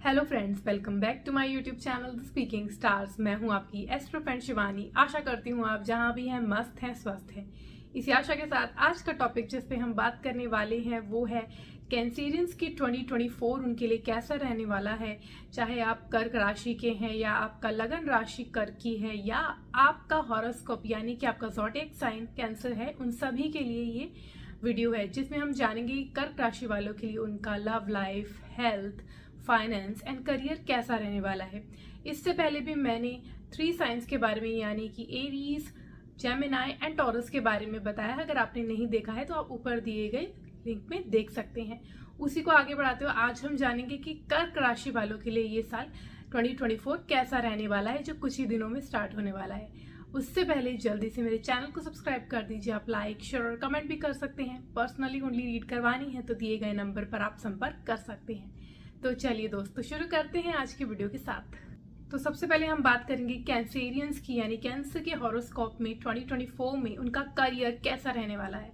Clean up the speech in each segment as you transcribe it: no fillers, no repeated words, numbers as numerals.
Hello friends, welcome back to my YouTube channel the speaking stars. मैं हूं आपकी astro friend Shivani. आशा करती हूं आप जहां भी हैं मस्त हैं, स्वस्थ हैं। इसी आशा के साथ आज का टॉपिक जिस पे हम बात करने वाले हैं वो है कैंसेरियंस की 2024 उनके लिए कैसा रहने वाला है। चाहे आप कर्क राशि के हैं या आपका लगन राशि कर्क की है या आपका हॉरोस्कोप यानी कि आपका ज़ोडिएक साइन कैंसर है, उन सभी के लिए ये वीडियो है जिसमें हम जानेंगे कर्क राशि वालों के लिए उनका love life, health, finance and career कैसा रहने वाला है। इससे पहले भी मैंने 3 साइंस के बारे में यानी कि एरीज, जेमिनाई एंड टॉरस के बारे में बताया है। अगर आपने नहीं देखा है तो आप ऊपर दिए गए लिंक में देख सकते हैं। उसी को आगे बढ़ाते हुए आज हम जानेंगे कि कर्क राशि वालों के लिए ये साल 2024 कैसा रहने वाला है, जो कुछ ही दिनों में स्टार्ट होने वाला है। उससे पहले जल्दी से मेरे चैनल को सब्सक्राइब कर दीजिए। आप लाइक, शेयर और कमेंट भी कर सकते हैं। पर्सनली ओनली रीड करवानी है तो दिए गए नंबर पर आप संपर्क कर सकते हैं। तो चलिए दोस्तों, शुरू करते हैं आज की वीडियो के साथ। तो सबसे पहले हम बात करेंगे कैंसेरियंस की, यानी कैंसर के हॉरोस्कोप में 2024 में उनका करियर कैसा रहने वाला है।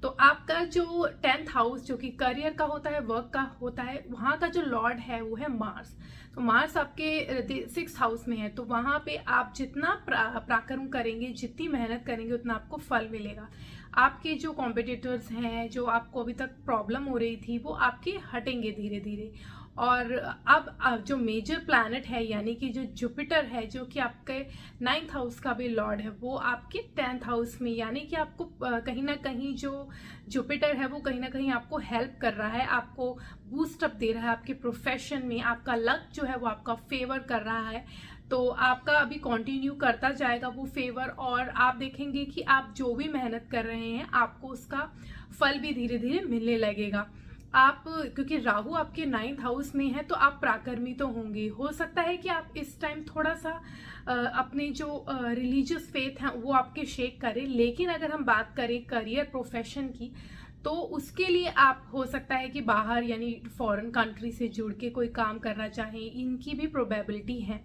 तो आपका जो 10th हाउस जो कि करियर का होता है, वर्क का होता है, वहाँ का जो लॉर्ड है वो है मार्स। तो मार्स आपके 6th हाउस में है, तो वहाँ पे आप जितना पराक्रम करेंगे, जितनी मेहनत करेंगे, उतना आपको फल मिलेगा। आपके जो कॉम्पिटिटर्स हैं, जो आपको अभी तक प्रॉब्लम हो रही थी, वो आपके हटेंगे धीरे धीरे। और अब जो मेजर प्लैनेट है यानी कि जो जुपिटर है, जो कि आपके 9th हाउस का भी लॉर्ड है, वो आपके 10th हाउस में, यानी कि आपको कहीं ना कहीं जो जुपिटर है वो कहीं ना कहीं आपको हेल्प कर रहा है, आपको बूस्ट अप दे रहा है आपके प्रोफेशन में। आपका लक जो है वो आपका फेवर कर रहा है, तो आपका अभी कंटिन्यू करता जाएगा वो फेवर। और आप देखेंगे कि आप जो भी मेहनत कर रहे हैं आपको उसका फल भी धीरे धीरे मिलने लगेगा। आप क्योंकि राहु आपके 9th हाउस में है तो आप पराक्रमी तो होंगे। हो सकता है कि आप इस टाइम थोड़ा सा अपने जो रिलीजियस फेथ है वो आपके शेक करें, लेकिन अगर हम बात करें करियर प्रोफेशन की तो उसके लिए आप हो सकता है कि बाहर यानी फॉरेन कंट्री से जुड़ के कोई काम करना चाहें, इनकी भी प्रोबेबिलिटी है।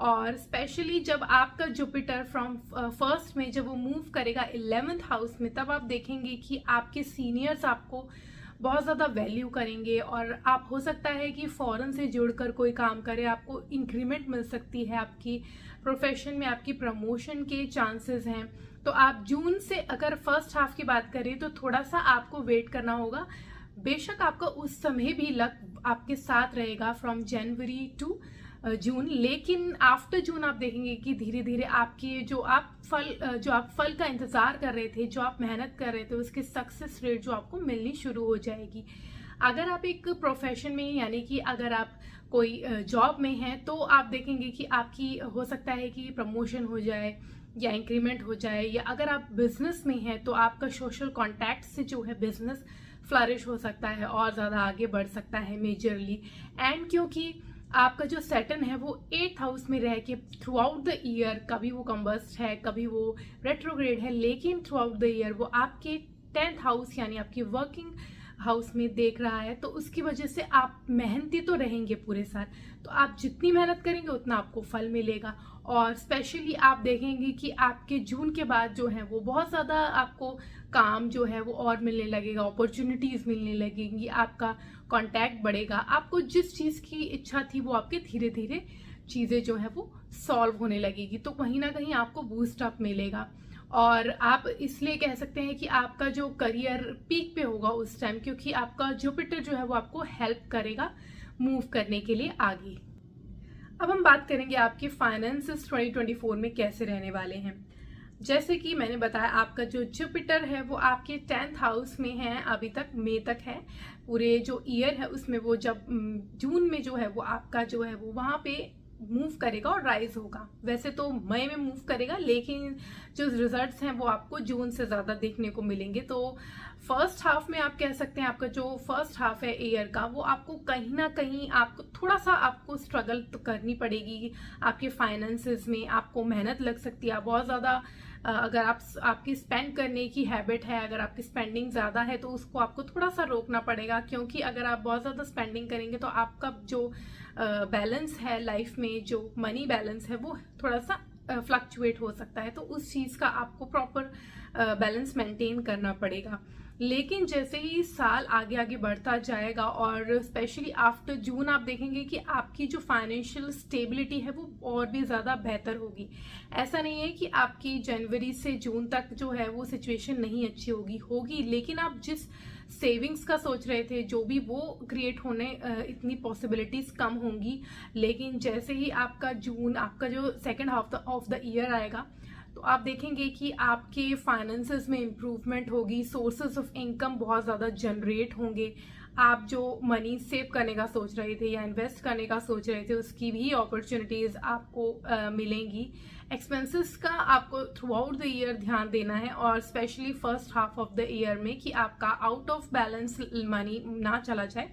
और स्पेशली जब आपका जुपिटर फ्रॉम फर्स्ट में जब वो मूव करेगा 11th हाउस में, तब आप देखेंगे कि आपके सीनियर्स आपको बहुत ज़्यादा वैल्यू करेंगे और आप हो सकता है कि फॉरेन से जुड़कर कोई काम करें, आपको इंक्रीमेंट मिल सकती है, आपकी प्रोफेशन में आपकी प्रमोशन के चांसेस हैं। तो आप जून से अगर फर्स्ट हाफ की बात करें तो थोड़ा सा आपको वेट करना होगा। बेशक आपका उस समय भी लक आपके साथ रहेगा फ्रॉम जनवरी टू जून, लेकिन आफ्टर जून आप देखेंगे कि धीरे धीरे आपके जो आप फल का इंतजार कर रहे थे, जो आप मेहनत कर रहे थे, उसकी सक्सेस रेट जो आपको मिलनी शुरू हो जाएगी। अगर आप एक प्रोफेशन में यानी कि अगर आप कोई जॉब में हैं तो आप देखेंगे कि आपकी हो सकता है कि प्रमोशन हो जाए या इंक्रीमेंट हो जाए। या अगर आप बिजनेस में हैं तो आपका सोशल कॉन्टैक्ट से जो है बिजनेस फ्लरिश हो सकता है और ज़्यादा आगे बढ़ सकता है मेजरली। एंड क्योंकि आपका जो सैटर्न है वो 8th हाउस में रह के थ्रू आउट द ईयर, कभी वो कंबस्ट है, कभी वो रेट्रोग्रेड है, लेकिन थ्रू आउट द ईयर वो आपके 10th हाउस यानी आपकी वर्किंग हाउस में देख रहा है। तो उसकी वजह से आप मेहनती तो रहेंगे पूरे साल, तो आप जितनी मेहनत करेंगे उतना आपको फल मिलेगा। और स्पेशली आप देखेंगे कि आपके जून के बाद जो है वो बहुत ज़्यादा आपको काम जो है वो और मिलने लगेगा, अपॉर्चुनिटीज़ मिलने लगेंगी, आपका कांटेक्ट बढ़ेगा, आपको जिस चीज़ की इच्छा थी वो आपके धीरे धीरे चीज़ें जो है वो सॉल्व होने लगेगी। तो कहीं ना कहीं आपको बूस्ट अप मिलेगा और आप इसलिए कह सकते हैं कि आपका जो करियर पीक पे होगा उस टाइम, क्योंकि आपका जुपिटर जो है वो आपको हेल्प करेगा मूव करने के लिए आगे। अब हम बात करेंगे आपके फाइनेंसेस 2024 में कैसे रहने वाले हैं। जैसे कि मैंने बताया, आपका जो जुपिटर है वो आपके 10th हाउस में है, अभी तक मई तक है। पूरे जो ईयर है उसमें वो जब जून में जो है वो आपका जो है वो वहाँ पे मूव करेगा और राइज होगा। वैसे तो मई में मूव करेगा, लेकिन जो रिजल्ट्स हैं वो आपको जून से ज़्यादा देखने को मिलेंगे। तो फर्स्ट हाफ में आप कह सकते हैं आपका जो फर्स्ट हाफ है ईयर का वो आपको कहीं ना कहीं आपको थोड़ा सा आपको स्ट्रगल तो करनी पड़ेगी। आपके फाइनेंसेस में आपको मेहनत लग सकती है बहुत ज़्यादा। अगर आपकी स्पेंड करने की हैबिट है, अगर आपकी स्पेंडिंग ज़्यादा है तो उसको आपको थोड़ा सा रोकना पड़ेगा, क्योंकि अगर आप बहुत ज़्यादा स्पेंडिंग करेंगे तो आपका जो बैलेंस है लाइफ में, जो मनी बैलेंस है वो थोड़ा सा फ्लक्चुएट हो सकता है। तो उस चीज़ का आपको प्रॉपर बैलेंस मेंटेन करना पड़ेगा। लेकिन जैसे ही साल आगे आगे बढ़ता जाएगा और स्पेशली आफ्टर जून आप देखेंगे कि आपकी जो फाइनेंशियल स्टेबिलिटी है वो और भी ज़्यादा बेहतर होगी। ऐसा नहीं है कि आपकी जनवरी से जून तक जो है वो सिचुएशन नहीं अच्छी होगी, लेकिन आप जिस सेविंग्स का सोच रहे थे जो भी वो क्रिएट होने इतनी पॉसिबिलिटीज कम होंगी। लेकिन जैसे ही आपका जून, आपका जो second half of the year आएगा, तो आप देखेंगे कि आपके फाइनेंसेस में इम्प्रूवमेंट होगी, सोर्सेज ऑफ इनकम बहुत ज़्यादा जनरेट होंगे। आप जो मनी सेव करने का सोच रहे थे या इन्वेस्ट करने का सोच रहे थे उसकी भी अपॉर्चुनिटीज़ आपको मिलेंगी। एक्सपेंसेस का आपको थ्रू आउट द ईयर ध्यान देना है और specially first half of the year में कि आपका आउट ऑफ बैलेंस मनी ना चला जाए,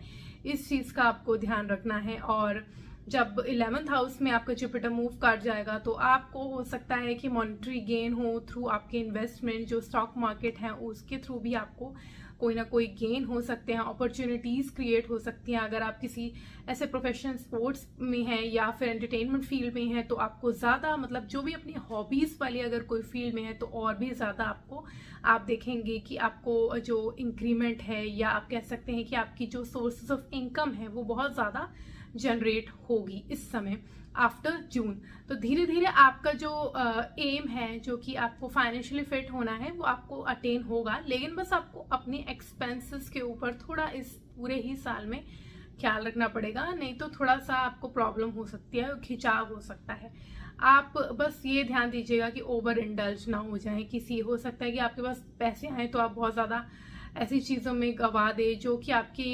इस चीज़ का आपको ध्यान रखना है। और जब 11th हाउस में आपका जुपिटर मूव कर जाएगा तो आपको हो सकता है कि मॉनेटरी गेन हो थ्रू आपके इन्वेस्टमेंट, जो स्टॉक मार्केट है उसके थ्रू भी आपको कोई ना कोई गेन हो सकते हैं, अपॉर्चुनिटीज़ क्रिएट हो सकती हैं। अगर आप किसी ऐसे प्रोफेशन स्पोर्ट्स में हैं या फिर एंटरटेनमेंट फील्ड में हैं तो आपको ज़्यादा, मतलब जो भी अपनी हॉबीज़ वाली अगर कोई फील्ड में है तो और भी ज़्यादा आपको, आप देखेंगे कि आपको जो इंक्रीमेंट है या आप कह सकते हैं कि आपकी जो सोर्सेज ऑफ इनकम है वो बहुत ज़्यादा जनरेट होगी इस समय आफ्टर जून। तो धीरे धीरे आपका जो एम है, जो कि आपको फाइनेंशियली फिट होना है, वो आपको अटेन होगा। लेकिन बस आपको अपने एक्सपेंसेस के ऊपर थोड़ा इस पूरे ही साल में ख्याल रखना पड़ेगा, नहीं तो थोड़ा सा आपको प्रॉब्लम हो सकती है, खिंचाव हो सकता है। आप बस ये ध्यान दीजिएगा कि ओवर इंडल्ज ना हो जाए किसी, हो सकता है कि आपके पास पैसे आए तो आप बहुत ज़्यादा ऐसी चीज़ों में गवा दे जो कि आपकी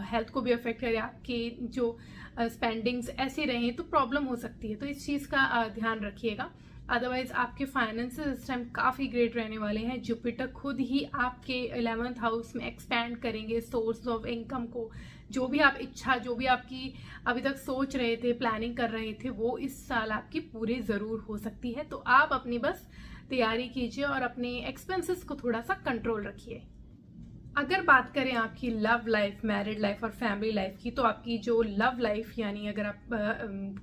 हेल्थ को भी अफेक्ट करे, आपकी जो स्पेंडिंग्स ऐसे रहें तो प्रॉब्लम हो सकती है। तो इस चीज़ का ध्यान रखिएगा। अदरवाइज आपके फाइनेंसेस इस टाइम काफ़ी ग्रेट रहने वाले हैं। जुपिटर खुद ही आपके 11th हाउस में एक्सपैंड करेंगे सोर्स ऑफ इनकम को। जो भी आप इच्छा, जो भी आपकी अभी तक सोच रहे थे, प्लानिंग कर रहे थे, वो इस साल आपकी पूरी ज़रूर हो सकती है। तो आप अपनी बस तैयारी कीजिए और अपने एक्सपेंसेस को थोड़ा सा कंट्रोल रखिए। अगर बात करें आपकी लव लाइफ, मैरिड लाइफ और फैमिली लाइफ की, तो आपकी जो लव लाइफ, यानी अगर आप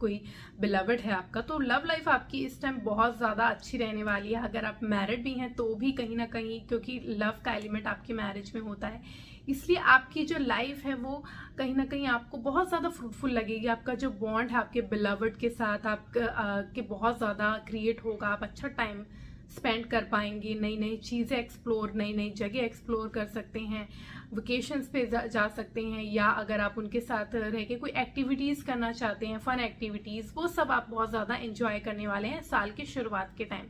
कोई बिलवड है आपका, तो लव लाइफ आपकी इस टाइम बहुत ज़्यादा अच्छी रहने वाली है। अगर आप मैरिड भी हैं तो भी कहीं ना कहीं, क्योंकि लव का एलिमेंट आपकी मैरिज में होता है, इसलिए आपकी जो लाइफ है वो कहीं ना कहीं आपको बहुत ज़्यादा फ्रूटफुल लगेगी। आपका जो बॉन्ड है आपके बिलवड के साथ आपके बहुत ज़्यादा क्रिएट होगा। आप अच्छा टाइम स्पेंड कर पाएंगे, नई नई चीज़ें एक्सप्लोर, नई नई जगह एक्सप्लोर कर सकते हैं, वेकेशंस पे जा सकते हैं, या अगर आप उनके साथ रह के कोई एक्टिविटीज़ करना चाहते हैं, फन एक्टिविटीज़, वो सब आप बहुत ज़्यादा एंजॉय करने वाले हैं साल के शुरुआत के टाइम।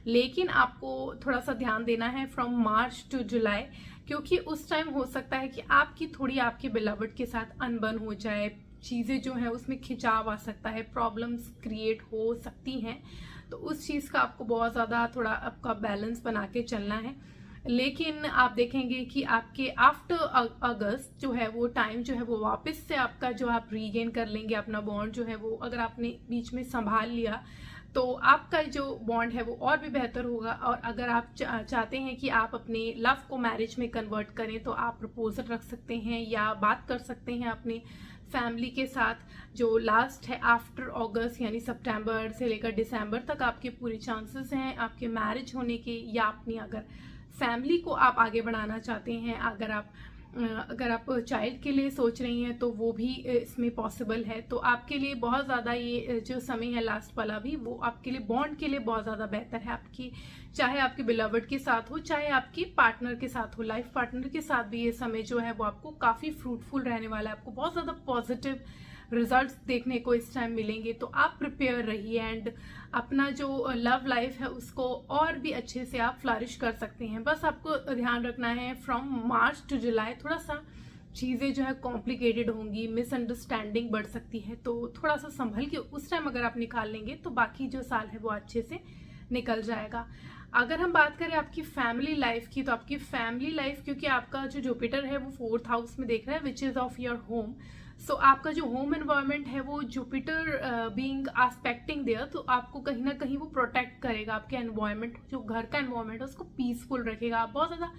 लेकिन आपको थोड़ा सा ध्यान देना है फ्रॉम मार्च टू जुलाई, क्योंकि उस टाइम हो सकता है कि आपकी थोड़ी आपके बिलवड के साथ अनबन हो जाए, चीज़ें जो हैं उसमें खिंचाव आ सकता है, प्रॉब्लम्स क्रिएट हो सकती हैं। तो उस चीज़ का आपको बहुत ज़्यादा थोड़ा आपका बैलेंस बना के चलना है। लेकिन आप देखेंगे कि आपके आफ्टर अगस्त जो है वो टाइम जो है वो वापस से आपका जो आप रीगेन कर लेंगे अपना बॉन्ड जो है वो, अगर आपने बीच में संभाल लिया तो आपका जो बॉन्ड है वो और भी बेहतर होगा। और अगर आप चाहते हैं कि आप अपने लव को मैरिज में कन्वर्ट करें तो आप प्रपोजल रख सकते हैं या बात कर सकते हैं अपने फैमिली के साथ। जो लास्ट है आफ्टर अगस्त यानी सितंबर से लेकर दिसंबर तक आपके पूरे चांसेस हैं आपके मैरिज होने के, या अपनी अगर फैमिली को आप आगे बढ़ाना चाहते हैं, अगर आप चाइल्ड के लिए सोच रही हैं तो वो भी इसमें पॉसिबल है। तो आपके लिए बहुत ज़्यादा ये जो समय है लास्ट वाला भी, वो आपके लिए बॉन्ड के लिए बहुत ज़्यादा बेहतर है। आपकी चाहे आपके बिलवड के साथ हो, चाहे आपके पार्टनर के साथ हो, लाइफ पार्टनर के साथ भी ये समय जो है वो आपको काफ़ी फ्रूटफुल रहने वाला है। आपको बहुत ज़्यादा पॉजिटिव रिजल्ट्स देखने को इस टाइम मिलेंगे। तो आप प्रिपेयर रहिए एंड अपना जो लव लाइफ है उसको और भी अच्छे से आप फ्लरिश कर सकते हैं। बस आपको ध्यान रखना है फ्रॉम मार्च टू जुलाई थोड़ा सा चीज़ें जो है कॉम्प्लिकेटेड होंगी, मिसअंडरस्टैंडिंग बढ़ सकती है, तो थोड़ा सा संभल के उस टाइम अगर आप निकाल लेंगे तो बाकी जो साल है वो अच्छे से निकल जाएगा। अगर हम बात करें आपकी फैमिली लाइफ की, तो आपकी फैमिली लाइफ, क्योंकि आपका जो जुपिटर है वो 4th हाउस में देख रहा है which is of your home, so आपका जो होम एनवायरनमेंट है वो जुपिटर बीइंग एस्पेक्टिंग देयर, तो आपको कहीं ना कहीं वो प्रोटेक्ट करेगा। आपके एनवायरनमेंट, जो घर का एनवायरनमेंट है उसको पीसफुल रखेगा। आप बहुत ज़्यादा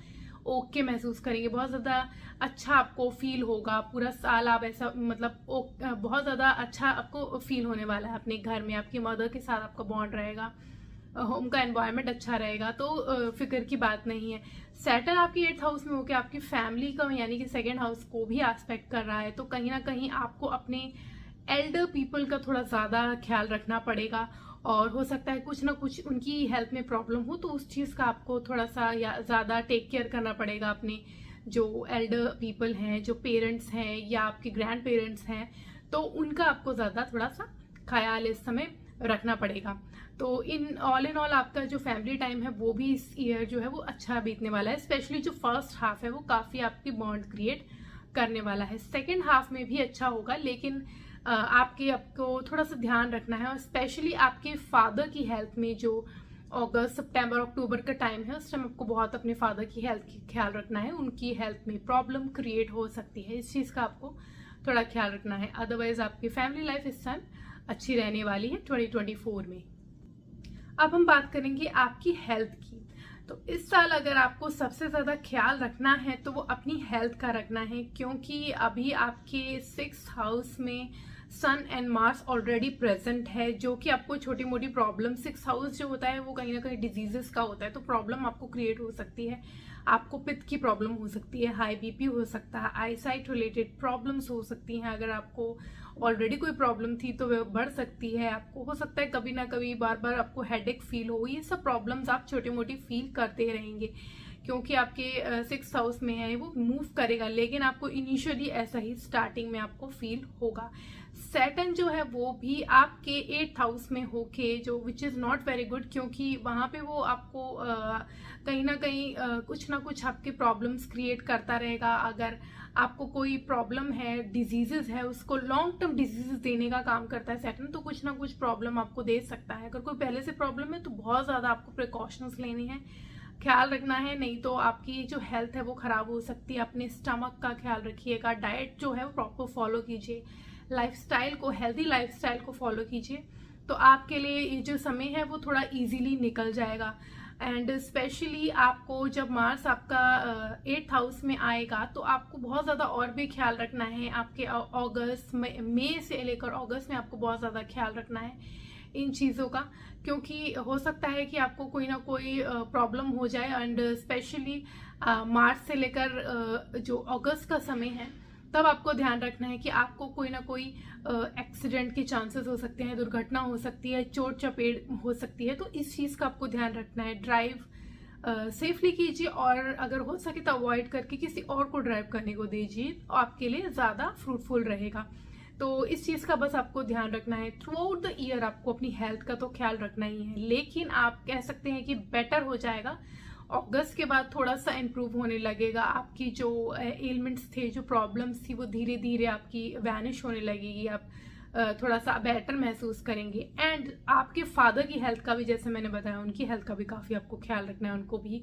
ओके महसूस करेंगे, बहुत ज़्यादा अच्छा आपको फील होगा। पूरा साल आप ऐसा मतलब बहुत ज़्यादा अच्छा आपको फील होने वाला है अपने घर में। आपकी मदर के साथ आपका बॉन्ड रहेगा, होम का एनवायरनमेंट अच्छा रहेगा, तो फिक्र की बात नहीं है। सैटर्न आपकी 8th हाउस में होकर आपकी फैमिली का यानी कि 2nd हाउस को भी एस्पेक्ट कर रहा है, तो कहीं ना कहीं आपको अपने एल्डर पीपल का थोड़ा ज़्यादा ख्याल रखना पड़ेगा, और हो सकता है कुछ ना कुछ उनकी हेल्थ में प्रॉब्लम हो, तो उस चीज़ का आपको थोड़ा सा या ज़्यादा टेक केयर करना पड़ेगा। अपने जो एल्डर पीपल हैं, जो पेरेंट्स हैं या आपके ग्रैंड पेरेंट्स हैं, तो उनका आपको ज़्यादा थोड़ा सा ख्याल इस समय रखना पड़ेगा। तो इन ऑल आपका जो फैमिली टाइम है वो भी इस ईयर जो है वो अच्छा बीतने वाला है। स्पेशली जो फर्स्ट हाफ है वो काफ़ी आपकी बॉन्ड क्रिएट करने वाला है। 2nd हाफ में भी अच्छा होगा, लेकिन आपको थोड़ा सा ध्यान रखना है, और स्पेशली आपके फादर की हेल्थ में जो अगस्त सितंबर अक्टूबर का टाइम है, उस टाइम आपको बहुत अपने फादर की हेल्थ की ख्याल रखना है। उनकी हेल्थ में प्रॉब्लम क्रिएट हो सकती है, इस चीज़ का आपको थोड़ा ख्याल रखना है। अदरवाइज आपकी फैमिली लाइफ इस टाइम अच्छी रहने वाली है 2024 में। अब हम बात करेंगे आपकी हेल्थ की। तो इस साल अगर आपको सबसे ज़्यादा ख्याल रखना है तो वो अपनी हेल्थ का रखना है, क्योंकि अभी आपके 6th हाउस में सन एंड मार्स ऑलरेडी प्रेजेंट है, जो कि आपको छोटी मोटी प्रॉब्लम, 6th हाउस जो होता है वो कहीं ना कहीं डिजीजेस का होता है, तो प्रॉब्लम आपको क्रिएट हो सकती है। आपको पित्त की प्रॉब्लम हो सकती है, हाई बीपी हो सकता है, आईसाइट रिलेटेड प्रॉब्लम्स हो सकती हैं। अगर आपको ऑलरेडी कोई प्रॉब्लम थी तो वह बढ़ सकती है। आपको हो सकता है कभी ना कभी बार बार आपको हेडेक फील हो, ये सब प्रॉब्लम्स आप छोटी मोटी फील करते रहेंगे, क्योंकि आपके 6th हाउस में है, वो मूव करेगा, लेकिन आपको इनिशियली ऐसा ही स्टार्टिंग में आपको फील होगा। सैटर्न जो है वो भी आपके 8th हाउस में होके, जो which is not very good, क्योंकि वहाँ पे वो आपको कहीं ना कहीं कुछ ना कुछ आपके प्रॉब्लम्स क्रिएट करता रहेगा। अगर आपको कोई प्रॉब्लम है, डिजीजेस है, उसको लॉन्ग टर्म डिजीजेस देने का काम करता है सैटर्न, तो कुछ ना कुछ प्रॉब्लम आपको दे सकता है। अगर कोई पहले से प्रॉब्लम है तो बहुत ज़्यादा आपको प्रिकॉशंस लेनी है, ख्याल रखना है, नहीं तो आपकी जो हेल्थ है वो ख़राब हो सकती है। अपने स्टमक का ख्याल रखिएगा, डाइट जो है वो प्रॉपर फॉलो कीजिए, लाइफस्टाइल को, हेल्दी लाइफस्टाइल को फॉलो कीजिए, तो आपके लिए ये जो समय है वो थोड़ा इजीली निकल जाएगा। एंड स्पेशली आपको जब मार्स आपका 8th हाउस में आएगा तो आपको बहुत ज़्यादा और भी ख्याल रखना है। आपके अगस्त मई से लेकर अगस्त में आपको बहुत ज़्यादा ख्याल रखना है इन चीज़ों का, क्योंकि हो सकता है कि आपको कोई ना कोई प्रॉब्लम हो जाए। एंड स्पेशली मार्च से लेकर जो अगस्त का समय है, तब आपको ध्यान रखना है कि आपको कोई ना कोई एक्सीडेंट के चांसेस हो सकते हैं, दुर्घटना हो सकती है, चोट चपेट हो सकती है, तो इस चीज़ का आपको ध्यान रखना है। ड्राइव सेफली कीजिए, और अगर हो सके तो अवॉइड करके किसी और को ड्राइव करने को दीजिए, तो आपके लिए ज़्यादा फ्रूटफुल रहेगा। तो इस चीज़ का बस आपको ध्यान रखना है। थ्रू आउट द ईयर आपको अपनी हेल्थ का तो ख्याल रखना ही है, लेकिन आप कह सकते हैं कि बेटर हो जाएगा। अगस्त के बाद थोड़ा सा इम्प्रूव होने लगेगा। आपकी जो एलिमेंट्स थे, जो प्रॉब्लम्स थी, वो धीरे धीरे आपकी वैनिश होने लगेगी। आप थोड़ा सा बेटर महसूस करेंगे। एंड आपके फादर की हेल्थ का भी, जैसे मैंने बताया, उनकी हेल्थ का भी काफ़ी आपको ख्याल रखना है। उनको भी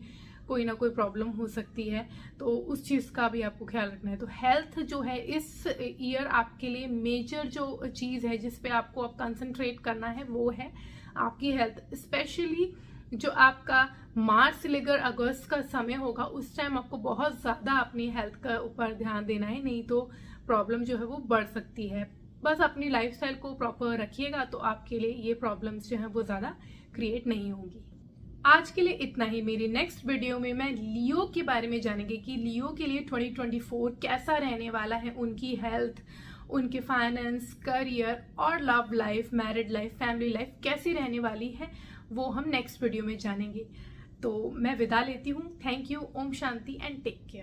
कोई ना कोई प्रॉब्लम हो सकती है, तो उस चीज़ का भी आपको ख्याल रखना है। तो हेल्थ जो है इस ईयर आपके लिए मेजर जो चीज़ है जिस पे आपको अब कंसंट्रेट करना है वो है आपकी हेल्थ। स्पेशली जो आपका मार्च से लेकर अगस्त का समय होगा, उस टाइम आपको बहुत ज़्यादा अपनी हेल्थ का ऊपर ध्यान देना है, नहीं तो प्रॉब्लम जो है वो बढ़ सकती है। बस अपनी लाइफस्टाइल को प्रॉपर रखिएगा तो आपके लिए ये प्रॉब्लम्स जो हैं वो ज़्यादा क्रिएट नहीं होंगी। आज के लिए इतना ही। मेरी नेक्स्ट वीडियो में मैं लियो के बारे में जानेंगे कि लियो के लिए 2024 कैसा रहने वाला है, उनकी हेल्थ, उनके फाइनेंस, करियर और love life, married life, family life कैसी रहने वाली है, वो हम नेक्स्ट वीडियो में जानेंगे। तो मैं विदा लेती हूँ। Thank you. Om Shanti and take care.